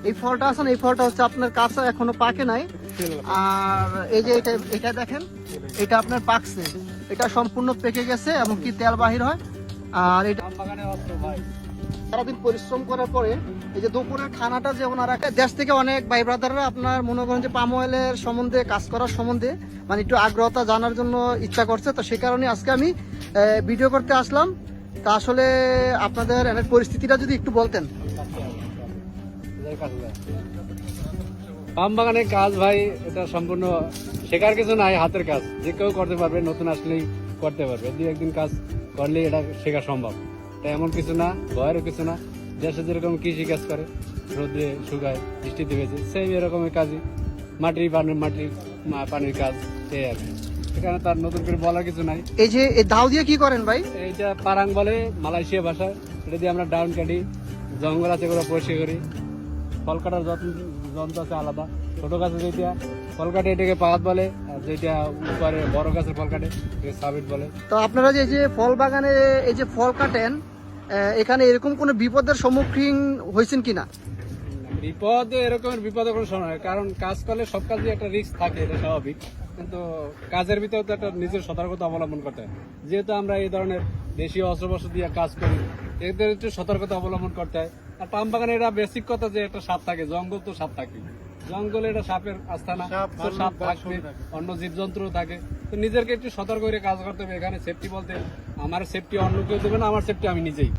এই ফলটা আছে না, এই ফলটা হচ্ছে আপনার কাঁচা, এখনো পাকে নাই। আর এই যে এটা দেখেন, এটা আপনার পাকছে, এটা সম্পূর্ণ পেকে গেছে এবং কি তেল বাহির হয়। আর এটা সারাদিন পরিশ্রম করার পরে এই যে দুপুরের খানাটা যে ওনারা দেশ থেকে অনেক ভাই ব্রাদাররা আপনার মনে করেন যে পাম অয়েলের সম্বন্ধে, কাজ করার সম্বন্ধে মানে একটু আগ্রহতা জানার জন্য ইচ্ছা করছে, তো সেই কারণে আজকে আমি ভিডিও করতে আসলাম। তা আসলে আপনাদের এর পরিস্থিতিটা যদি একটু বলতেন। পাম বাগানের কাজ ভাই, এটা সম্পূর্ণ শেখার কিছু নাই, হাতের কাজ, যে কেউ করতে পারবে, নতুন আসলেই করতে পারবে, দুই একদিন কাজ করলেই এটা শেখা সম্ভব। এটা এমন কিছু না, ভয়েরও কিছু না। দেশে যেরকম কৃষি কাজ করে, রোদে শুকায়, বৃষ্টিতে ভেজে, সেই এরকমের কাজই, মাটির পানির কাজ, সেই আর কি। এখানে তার নতুন করে বলার কিছু নাই। এই যে এই দাও দিয়ে কি করেন ভাই? এইটা পারাং বলে মালয়েশিয়া ভাষায়। এটা দিয়ে আমরা ডাউন কাটি, জঙ্গল আছে এগুলো পরিষ্কার করি। ফল কাটার যন্ত্র আছে আলাদা, ছোট গাছে যেটা ফল কাটে এটাকে পাহাত বলে, আর যেটা উপরে বড় গাছের ফল কাটে সাবিট বলে। তো আপনারা যে ফল বাগানে এই যে ফল কাটেন, এখানে এরকম কোনো বিপদের সম্মুখীন হয়েছেন কিনা? বিপদ, এরকমের বিপদের কোনো সময় নেই, কারণ কাজ করলে সব কাজে একটা রিস্ক থাকে, এটা স্বাভাবিক। কিন্তু কাজের ভিতরে তো একটা নিজের সতর্কতা অবলম্বন করতে হয়। যেহেতু আমরা এই ধরনের দেশীয় অস্ত্রশস্ত্র দিয়ে কাজ করি, এদের একটু সতর্কতা অবলম্বন করতে হয়। আর পাম বাগানে এটা বেসিক কথা যে একটা সাপ থাকে, জঙ্গল তো সাপ থাকে, জঙ্গলে এটা সাপের আস্থানা, তো সাপ থাকবে, অন্য জীবজন্তু থাকে। তো নিজেকে একটু সতর্ক করে কাজ করতে হবে। এখানে সেফটি বলতে আমার সেফটি অন্য কেউ দেবে না, আমার সেফটি আমি নিজেই।